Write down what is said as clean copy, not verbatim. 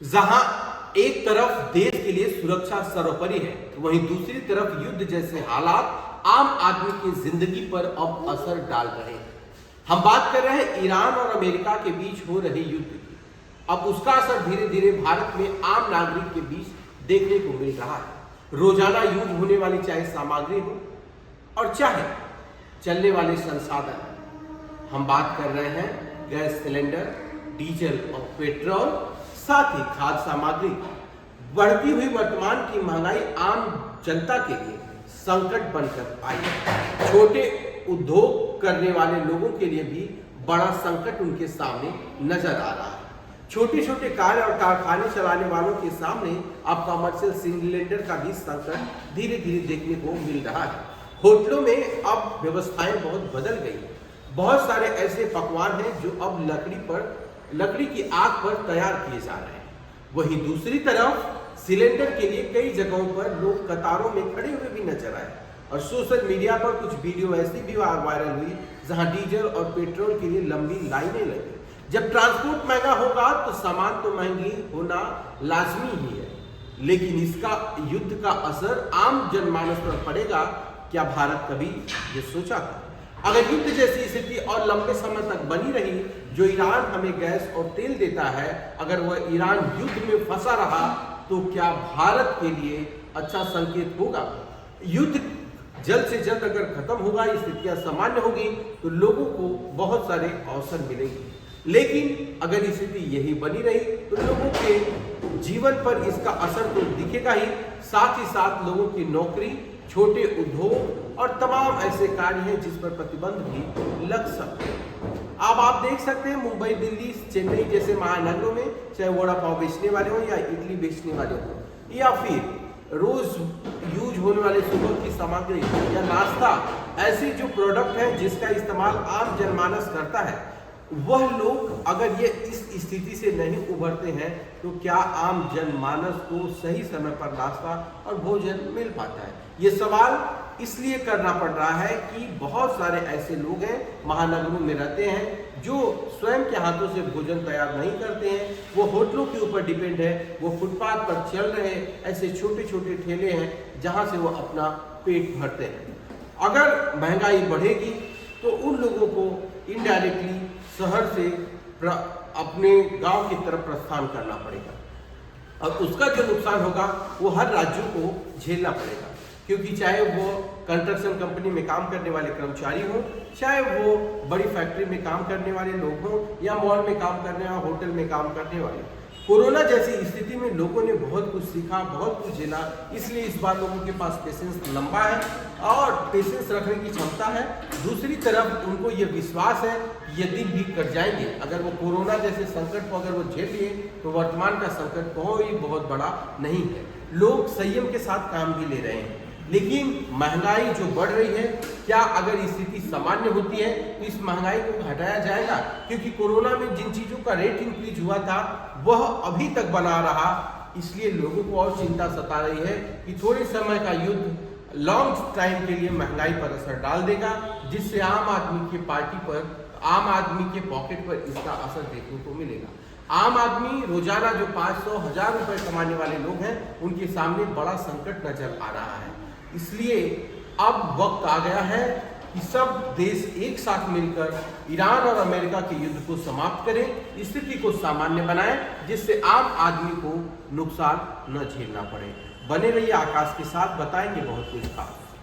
जहां एक तरफ देश के लिए सुरक्षा सर्वोपरि है, तो वहीं दूसरी तरफ युद्ध जैसे हालात आम आदमी की जिंदगी पर अब असर डाल रहे हैं। हम बात कर रहे हैं ईरान और अमेरिका के बीच हो रहे युद्ध की। अब उसका असर धीरे धीरे भारत में आम नागरिक के बीच देखने को मिल रहा है। रोजाना यूज होने वाली चाहे सामग्री हो और चाहे चलने वाले संसाधन, हम बात कर रहे हैं गैस सिलेंडर, डीजल और पेट्रोल, साथ ही खाद्य सामग्री। बढ़ती हुई वर्तमान की महंगाई आम जनता के लिए संकट बनकर आई है। छोटे उद्योग करने वाले लोगों के लिए भी बड़ा संकट उनके सामने नजर आ रहा है। छोटे छोटे कार्य और कारखाने चलाने वालों के सामने अब कमर्शियल सिलेंडर का भी संकट धीरे धीरे देखने को मिल रहा है। होटलों में अब व्यवस्थाएं बहुत बदल गई। बहुत सारे ऐसे पकवान हैं जो अब लकड़ी की आग पर तैयार किए जा रहे हैं। वहीं दूसरी तरफ सिलेंडर के लिए कई जगहों पर लोग कतारों में खड़े हुए भी नजर आए और सोशल मीडिया पर कुछ वीडियो ऐसी भी वायरल हुई जहां डीजल और पेट्रोल के लिए लंबी लाइनें लगी। जब ट्रांसपोर्ट महंगा होगा तो सामान तो महंगी होना लाजमी ही है, लेकिन इसका युद्ध का असर आम जनमानस पर पड़ेगा, क्या भारत कभी ये सोचा था? अगर युद्ध जैसी स्थिति और लंबे समय तक बनी रही, जो ईरान हमें गैस और तेल देता है, अगर वह ईरान युद्ध में फंसा रहा तो क्या भारत के लिए अच्छा संकेत होगा? युद्ध जल्द से जल्द अगर खत्म होगा, स्थितियां सामान्य होगी तो लोगों को बहुत सारे अवसर मिलेंगे, लेकिन अगर स्थिति यही बनी रही तो लोगों के जीवन पर इसका असर तो दिखेगा ही साथ लोगों की नौकरी, छोटे उद्योग और तमाम ऐसे कार्य हैं जिस पर प्रतिबंध भी लग सकते हैं। अब आप देख सकते हैं मुंबई, दिल्ली, चेन्नई जैसे महानगरों में चाहे वड़ा पाव बेचने वाले हों या इडली बेचने वाले हों या फिर रोज यूज होने वाले सुबह की सामग्री या नाश्ता, ऐसे जो प्रोडक्ट हैं जिसका इस्तेमाल आम जनमानस करता है, वह लोग अगर ये इस स्थिति से नहीं उभरते हैं तो क्या आम जनमानस को सही समय पर नाश्ता और भोजन मिल पाता है? ये सवाल इसलिए करना पड़ रहा है कि बहुत सारे ऐसे लोग हैं महानगरों में रहते हैं जो स्वयं के हाथों से भोजन तैयार नहीं करते हैं, वो होटलों के ऊपर डिपेंड है, वो फुटपाथ पर चल रहे ऐसे छोटे छोटे ठेले हैं जहां से वो अपना पेट भरते हैं। अगर महंगाई बढ़ेगी तो उन लोगों को इनडायरेक्टली शहर से अपने गांव की तरफ प्रस्थान करना पड़ेगा और उसका जो नुकसान होगा वो हर राज्यों को झेलना पड़ेगा, क्योंकि चाहे वो कंस्ट्रक्शन कंपनी में काम करने वाले कर्मचारी हों, चाहे वो बड़ी फैक्ट्री में काम करने वाले लोग हों या मॉल में काम करने वाले, होटल में काम करने वाले। कोरोना जैसी स्थिति में लोगों ने बहुत कुछ सीखा, बहुत कुछ झेला, इसलिए इस बार लोगों के पास पेशेंस लंबा है और पेशेंस रखने की क्षमता है। दूसरी तरफ उनको ये विश्वास है कि ये दिन भी कट जाएंगे। अगर वो कोरोना जैसे संकट को अगर वो झेल लिए तो वर्तमान का संकट बहुत बड़ा नहीं है। लोग संयम के साथ काम भी ले रहे हैं, लेकिन महंगाई जो बढ़ रही है, क्या अगर स्थिति सामान्य होती है तो इस महंगाई को घटाया जाएगा? क्योंकि कोरोना में जिन चीजों का रेट इंक्रीज हुआ था वह अभी तक बना रहा, इसलिए लोगों को और चिंता सता रही है कि थोड़े समय का युद्ध लॉन्ग टाइम के लिए महंगाई पर असर डाल देगा, जिससे आम आदमी की पार्टी पर, आम आदमी के पॉकेट पर इसका असर देखने को मिलेगा। आम आदमी रोजाना जो 500-1000 रुपए कमाने वाले लोग हैं उनके सामने बड़ा संकट नजर आ रहा है। इसलिए अब वक्त आ गया है कि सब देश एक साथ मिलकर ईरान और अमेरिका के युद्ध को समाप्त करें, स्थिति को सामान्य बनाएं, जिससे आम आदमी को नुकसान न झेलना पड़े। बने रहिए आकाश के साथ, बताएंगे बहुत कुछ खास।